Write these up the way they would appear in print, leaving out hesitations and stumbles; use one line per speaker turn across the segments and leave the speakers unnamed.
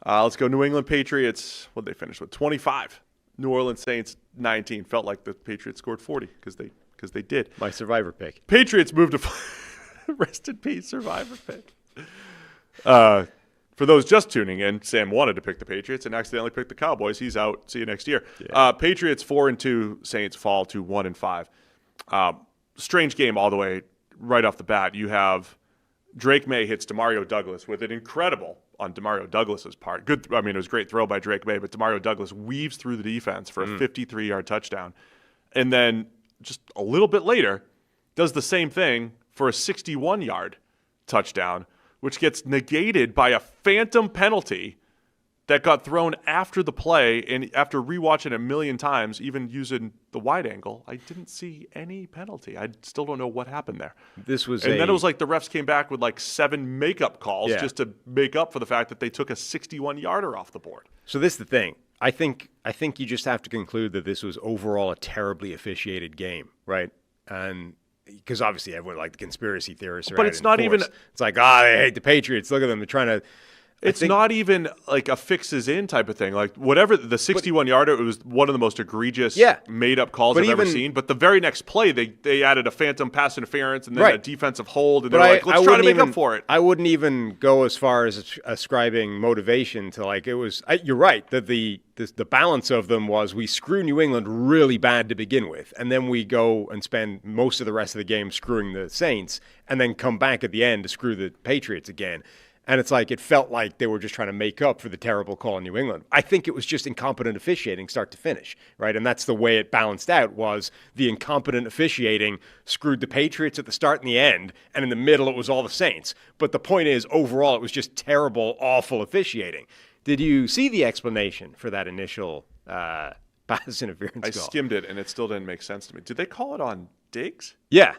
Let's go New England Patriots. What did they finish with? 25. New Orleans Saints 19. Felt like the Patriots scored 40 because they did.
My survivor pick.
Patriots moved to rest in peace survivor pick. For those just tuning in, Sam wanted to pick the Patriots and accidentally picked the Cowboys. He's out. See you next year. Yeah. Patriots 4-2. Saints fall to 1-5. Strange game all the way right off the bat. You have Drake Maye hits Demario Douglas with an incredible on Demario Douglas's part. Good. I mean, it was a great throw by Drake Maye, but Demario Douglas weaves through the defense for a 53-yard touchdown. And then just a little bit later, does the same thing for a 61-yard touchdown, which gets negated by a phantom penalty that got thrown after the play. And after rewatching it a million times, even using the wide angle, I didn't see any penalty. I still don't know what happened there.
Then
it was like the refs came back with like 7 makeup calls just to make up for the fact that they took a 61-yarder off the board.
So this is the thing. I think you just have to conclude that this was overall a terribly officiated game, right? And because obviously everyone, like the conspiracy theorists, are
but it's not even.
It's like, they hate the Patriots. Look at them. They're trying to.
It's not even like a fixes in type of thing. Like whatever the 61-yarder, it was one of the most egregious made-up calls I've ever seen. But the very next play, they added a phantom pass interference and then a defensive hold, and they're like, let's try to make up for it.
I wouldn't even go as far as ascribing motivation to like it was. You're right that the balance of them was we screw New England really bad to begin with, and then we go and spend most of the rest of the game screwing the Saints, and then come back at the end to screw the Patriots again. And it's like it felt like they were just trying to make up for the terrible call in New England. I think it was just incompetent officiating start to finish, right? And that's the way it balanced out was the incompetent officiating screwed the Patriots at the start and the end, and in the middle it was all the Saints. But the point is, overall, it was just terrible, awful officiating. Did you see the explanation for that initial pass interference call?
I skimmed it, and it still didn't make sense to me. Did they call it on Diggs?
Yeah.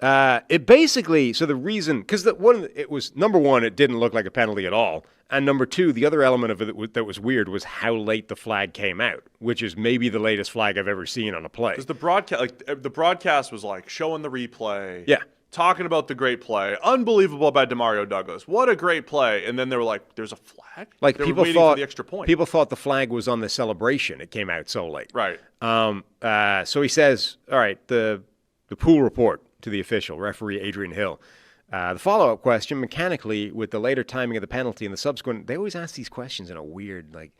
It basically, so the reason, because it was, number one, it didn't look like a penalty at all. And number two, the other element of it that was weird was how late the flag came out, which is maybe the latest flag I've ever seen on a play.
Because the broadcast was like showing the replay.
Yeah.
Talking about the great play. Unbelievable by Demario Douglas. What a great play. And then they were like, there's a flag?
Like
they
people
were waiting
thought,
for the extra point.
People thought the flag was on the celebration. It came out so late.
Right.
So he says, all right, the pool report to the official, referee Adrian Hill. The follow-up question, mechanically, with the later timing of the penalty and the subsequent, they always ask these questions in a weird, like,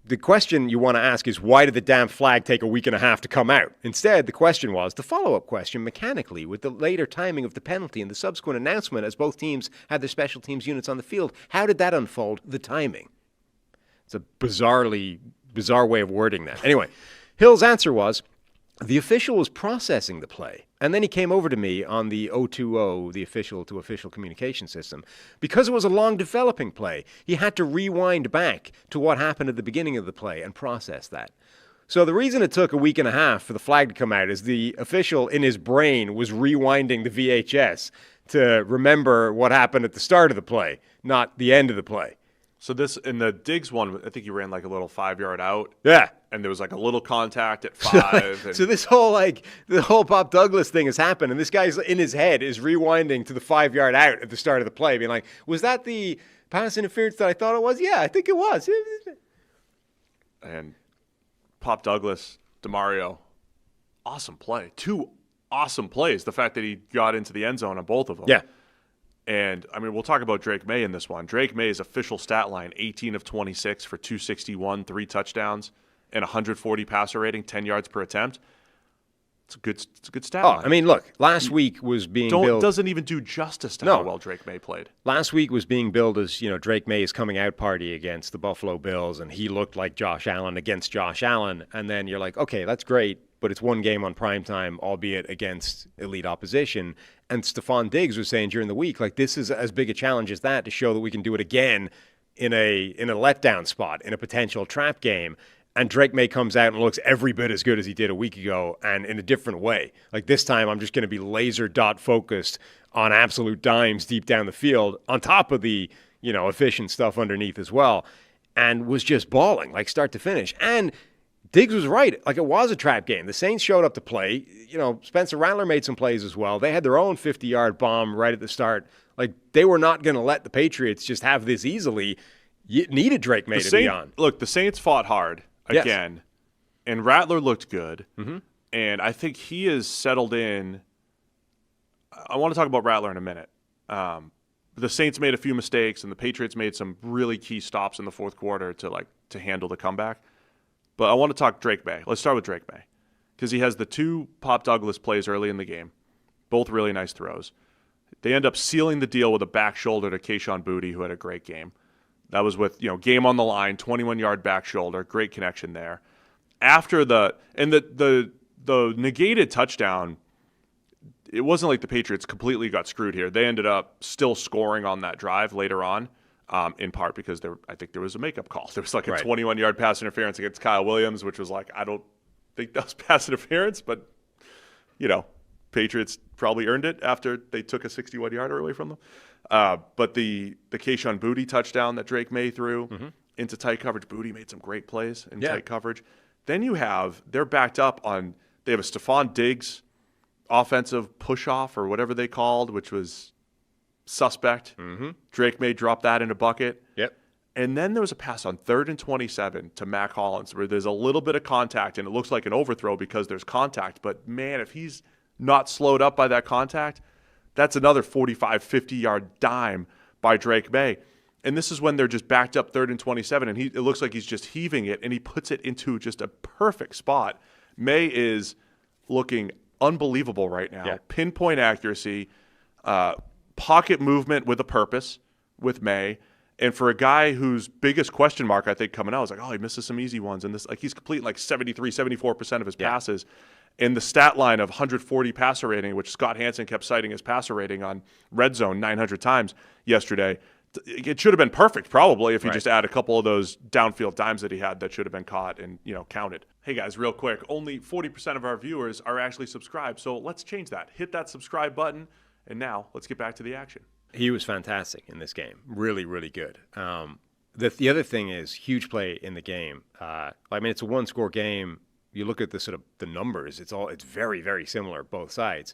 the question you want to ask is, why did the damn flag take a week and a half to come out? Instead, the question was, the follow-up question, mechanically, with the later timing of the penalty and the subsequent announcement as both teams had their special teams units on the field, how did that unfold, the timing? It's a bizarre way of wording that. Anyway, Hill's answer was, the official was processing the play, and then he came over to me on the 020, the official-to-official communication system. Because it was a long developing play, he had to rewind back to what happened at the beginning of the play and process that. So the reason it took a week and a half for the flag to come out is the official in his brain was rewinding the VHS to remember what happened at the start of the play, not the end of the play.
So this, in the Diggs one, I think he ran like a little 5-yard out.
Yeah.
And there was like a little contact at 5.
So this whole, the whole Bob Douglas thing has happened, and this guy's in his head is rewinding to the 5-yard out at the start of the play, being like, was that the pass interference that I thought it was? Yeah, I think it was.
And Pop Douglas, Demario, awesome play. 2 awesome plays. The fact that he got into the end zone on both of them.
Yeah.
And, I mean, we'll talk about Drake Maye in this one. Drake Maye's official stat line, 18 of 26 for 261, 3 touchdowns, and 140 passer rating, 10 yards per attempt. It's a good stat line.
I mean, look, last week was being billed.
Doesn't even do justice to how well Drake Maye played.
Last week was being billed as, Drake Maye's coming out party against the Buffalo Bills, and he looked like Josh Allen against Josh Allen. And then you're like, okay, that's great, but it's one game on primetime, albeit against elite opposition. And Stephon Diggs was saying during the week, like, this is as big a challenge as that to show that we can do it again in a letdown spot, in a potential trap game. And Drake Maye comes out and looks every bit as good as he did a week ago, and in a different way. Like, this time I'm just going to be laser dot focused on absolute dimes deep down the field, on top of the, efficient stuff underneath as well, and was just balling, like, start to finish. And Diggs was right. Like, it was a trap game. The Saints showed up to play. Spencer Rattler made some plays as well. They had their own 50-yard bomb right at the start. Like, they were not going to let the Patriots just have this easily. You needed Drake Maye to be on.
Look, the Saints fought hard again, and Rattler looked good.
Mm-hmm.
And I think he is settled in. I want to talk about Rattler in a minute. The Saints made a few mistakes, and the Patriots made some really key stops in the fourth quarter to handle the comeback. But I want to talk Drake Maye. Let's start with Drake Maye because he has the 2 Pop Douglas plays early in the game, both really nice throws. They end up sealing the deal with a back shoulder to Kayshon Boutte, who had a great game. That was with game on the line, 21-yard back shoulder, great connection there. After the negated touchdown, it wasn't like the Patriots completely got screwed here. They ended up still scoring on that drive later on, in part because I think there was a makeup call. There was like a 21-yard pass interference against Kyle Williams, which was like, I don't think that was pass interference, but Patriots probably earned it after they took a 61-yarder away from them. But the Kayshon Boutte touchdown that Drake Maye threw into tight coverage, Boutte made some great plays in tight coverage. Then they're backed up they have a Stephon Diggs offensive push-off or whatever they called, which was suspect.
Mm-hmm.
Drake Maye dropped that in a bucket.
Yep.
And then there was a pass on 3rd and 27 to Mac Hollins where there's a little bit of contact, and it looks like an overthrow because there's contact. But, man, if he's not slowed up by that contact, that's another 45, 50-yard dime by Drake Maye. And this is when they're just backed up 3rd and 27, and it looks like he's just heaving it, and he puts it into just a perfect spot. Maye is looking unbelievable right now.
Yeah.
Pinpoint accuracy, pocket movement with a purpose with Maye. And for a guy whose biggest question mark, I think, coming out, is like, he misses some easy ones. And he's completing like 73, 74% of his passes. And the stat line of 140 passer rating, which Scott Hansen kept citing as passer rating on Red Zone 900 times yesterday, it should have been perfect probably if he just add a couple of those downfield dimes that he had that should have been caught and counted. Hey guys, real quick, only 40% of our viewers are actually subscribed, so let's change that. Hit that subscribe button, and now let's get back to the action.
He was fantastic in this game. Really, really good. The other thing is huge play in the game. It's a one-score game. You look at the numbers. It's very, very similar both sides,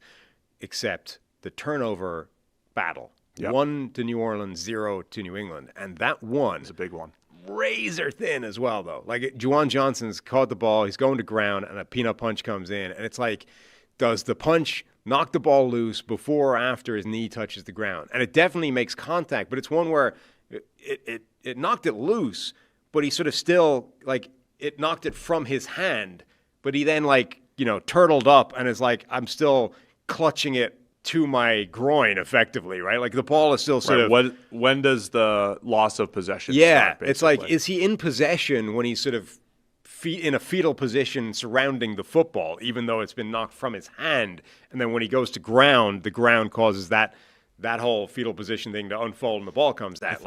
except the turnover battle. Yep. 1 to New Orleans, 0 to New England, and that one
is a big one.
Razor thin as well, though. Like Juwan Johnson's caught the ball, he's going to ground, and a peanut punch comes in, and it's like, does the punch knock the ball loose before or after his knee touches the ground? And it definitely makes contact, but it's one where it knocked it loose, but he sort of still it knocked it from his hand, but he then turtled up and is like, I'm still clutching it to my groin effectively, right? Like the ball is still sort of...
When does the loss of possession
start,
basically?
It's like, is he in possession when he's sort of in a fetal position surrounding the football, even though it's been knocked from his hand? And then when he goes to ground, the ground causes that whole fetal position thing to unfold and the ball comes down.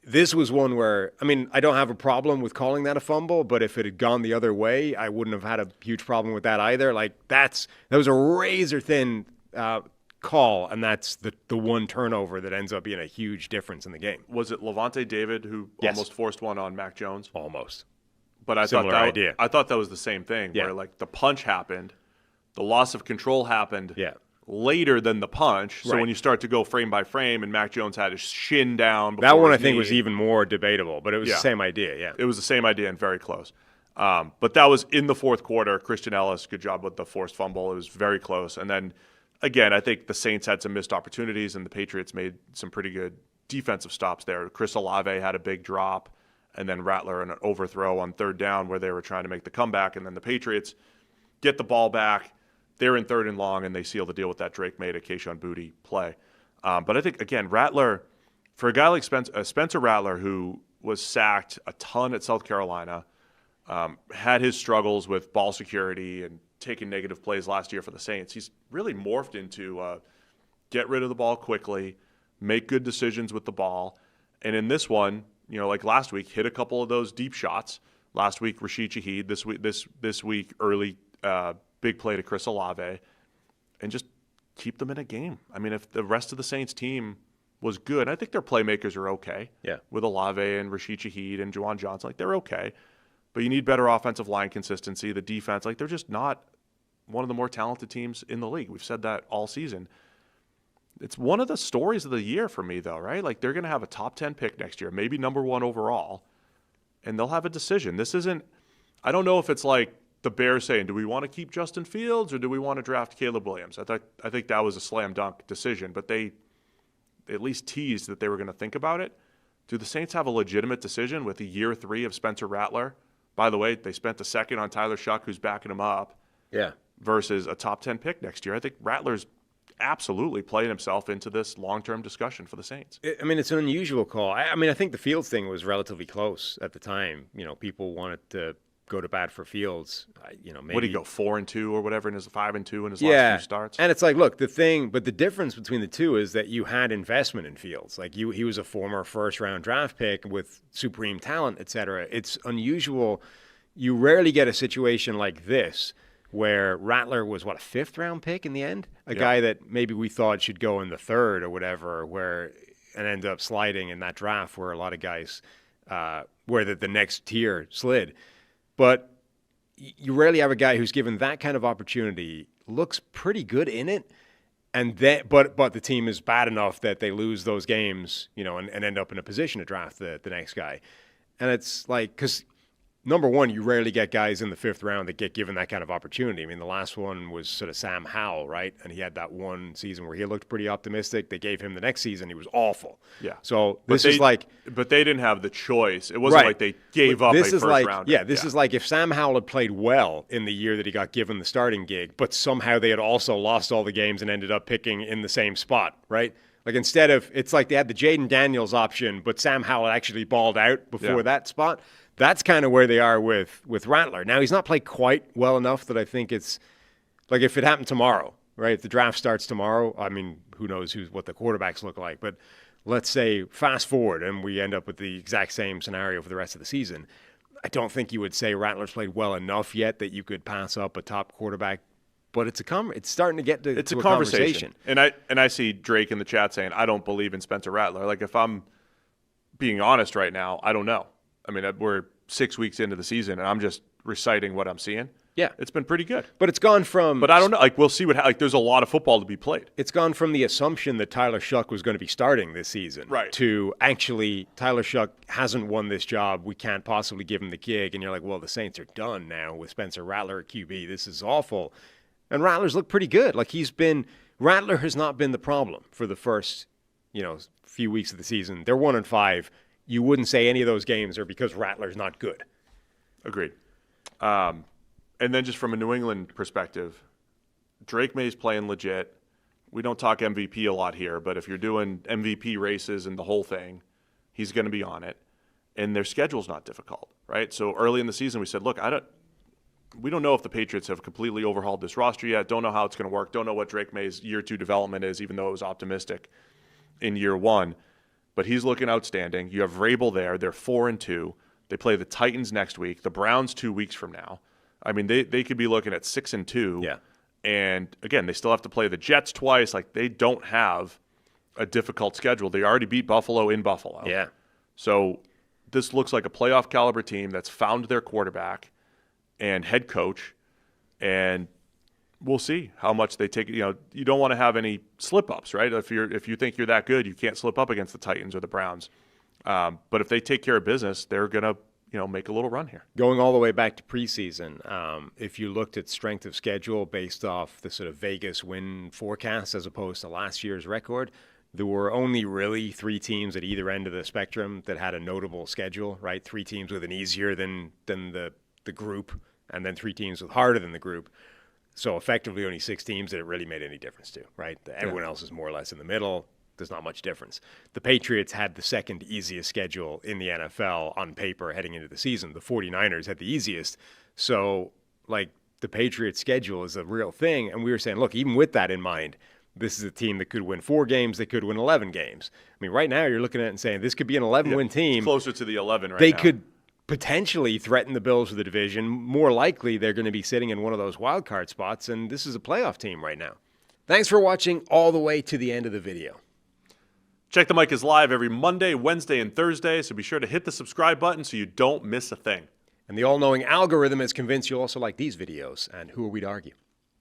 This was one where, I don't have a problem with calling that a fumble, but if it had gone the other way, I wouldn't have had a huge problem with that either. That was a razor-thin call, and that's the one turnover that ends up being a huge difference in the game.
Was it Levante David who almost forced one on Mac Jones?
Almost.
But I thought that was the same thing, where the punch happened, the loss of control happened later than the punch. So when you start to go frame by frame, and Mac Jones had his shin down before
that one
his
I think
knee,
was even more debatable, but it was the same idea,
It was the same idea and very close. But that was in the fourth quarter. Christian Ellis, good job with the forced fumble. It was very close. And then, again, I think the Saints had some missed opportunities, and the Patriots made some pretty good defensive stops there. Chris Olave had a big drop, and then Rattler an overthrow on 3rd down where they were trying to make the comeback. And then the Patriots get the ball back. They're in 3rd and long, and they seal the deal with that Drake Maye to Kayshon Boutte play. But I think, again, Rattler, for a guy like Spencer Rattler, who was sacked a ton at South Carolina, had his struggles with ball security and taking negative plays last year for the Saints, he's really morphed into get rid of the ball quickly, make good decisions with the ball. And in this one, like last week, hit a couple of those deep shots. Last week, Rashid Shaheed. This week, early big play to Chris Olave, and just keep them in a game. If the rest of the Saints team was good, I think their playmakers are okay.
Yeah.
With Olave and Rashid Shaheed and Juwan Johnson, they're okay. But you need better offensive line consistency. The defense, they're just not one of the more talented teams in the league. We've said that all season. It's one of the stories of the year for me, though, right? Like, they're going to have a top 10 pick next year, maybe number 1 overall, and they'll have a decision. This isn't – I don't know if it's like the Bears saying, do we want to keep Justin Fields or do we want to draft Caleb Williams? I think that was a slam dunk decision, but they at least teased that they were going to think about it. Do the Saints have a legitimate decision with the year 3 of Spencer Rattler? By the way, they spent the second on Tyler Shuck, who's backing him up, versus a top 10 pick next year. I think Rattler's absolutely playing himself into this long-term discussion for the Saints.
I mean, it's an unusual call. I think the Fields thing was relatively close at the time. People wanted to go to bat for Fields. Maybe.
What did he go, 4-2 or whatever in his 5-2 in his last 2 starts?
And it's like, look, but the difference between the two is that you had investment in Fields. Like he was a former first-round draft pick with supreme talent, et cetera. It's unusual. You rarely get a situation like this where Rattler was, a 5th-round pick in the end? A guy that maybe we thought should go in the 3rd or whatever, and end up sliding in that draft where a lot of guys, where the next tier slid. But you rarely have a guy who's given that kind of opportunity, looks pretty good in it, and then but the team is bad enough that they lose those games, and end up in a position to draft the next guy. And it's like, because number one, you rarely get guys in the 5th round that get given that kind of opportunity. I mean, the last one was sort of Sam Howell, right? And he had that one season where he looked pretty optimistic. They gave him the next season. He was awful.
Yeah.
So
But they didn't have the choice. It wasn't like they gave up a first round.
Yeah, this is like if Sam Howell had played well in the year that he got given the starting gig, but somehow they had also lost all the games and ended up picking in the same spot, right? Like instead of, it's like they had the Jaden Daniels option, but Sam Howell actually balled out before that spot. That's kind of where they are with Rattler. Now, he's not played quite well enough that I think it's like if it happened tomorrow, right? If the draft starts tomorrow, I mean, who knows what the quarterbacks look like. But let's say fast forward and we end up with the exact same scenario for the rest of the season. I don't think you would say Rattler's played well enough yet that you could pass up a top quarterback. But it's starting to get to a conversation.
And I see Drake in the chat saying, I don't believe in Spencer Rattler. Like, if I'm being honest right now, I don't know. I mean, we're 6 weeks into the season, and I'm just reciting what I'm seeing.
Yeah.
It's been pretty good.
But it's gone from...
But I don't know. Like, we'll see there's a lot of football to be played.
It's gone from the assumption that Tyler Shuck was going to be starting this season to actually Tyler Shuck hasn't won this job. We can't possibly give him the gig. And you're like, well, the Saints are done now with Spencer Rattler at QB. This is awful. And Rattler's looked pretty good. Like, Rattler has not been the problem for the first, few weeks of the season. They're 1-5. You wouldn't say any of those games are because Rattler's not good.
Agreed. And then just from a New England perspective, Drake May's playing legit. We don't talk MVP a lot here, but if you're doing MVP races and the whole thing, he's going to be on it. And their schedule's not difficult, right? So early in the season, we said, look, we don't know if the Patriots have completely overhauled this roster yet. Don't know how it's going to work. Don't know what Drake May's year 2 development is, even though it was optimistic in year 1. But he's looking outstanding. You have Vrabel there. They're 4-2. They play the Titans next week. The Browns 2 weeks from now. I mean, they could be looking at 6-2.
Yeah.
And again, they still have to play the Jets twice. Like, they don't have a difficult schedule. They already beat Buffalo in Buffalo.
Yeah.
So this looks like a playoff caliber team that's found their quarterback and head coach, and we'll see how much they take. You don't want to have any slip-ups, right? If you think you're that good, you can't slip up against the Titans or the Browns. But if they take care of business, they're going to make a little run here.
Going all the way back to preseason, if you looked at strength of schedule based off the sort of Vegas win forecast as opposed to last year's record, there were only really 3 teams at either end of the spectrum that had a notable schedule, right? 3 teams with an easier than the group, and then 3 teams with harder than the group. So effectively only 6 teams that it really made any difference to, right? Everyone else is more or less in the middle. There's not much difference. The Patriots had the second easiest schedule in the NFL on paper heading into the season. The 49ers had the easiest. So, the Patriots schedule is a real thing. And we were saying, look, even with that in mind, this is a team that could win 4 games. They could win 11 games. I mean, right now you're looking at it and saying this could be an 11-win team.
It's closer to the 11 right now.
They could potentially threaten the Bills for the division. More likely, they're going to be sitting in one of those wild card spots, and this is a playoff team right now. Thanks for watching all the way to the end of the video.
Check the Mic is live every Monday, Wednesday, and Thursday, so be sure to hit the subscribe button so you don't miss a thing.
And the all-knowing algorithm is convinced you'll also like these videos, and who are we to argue?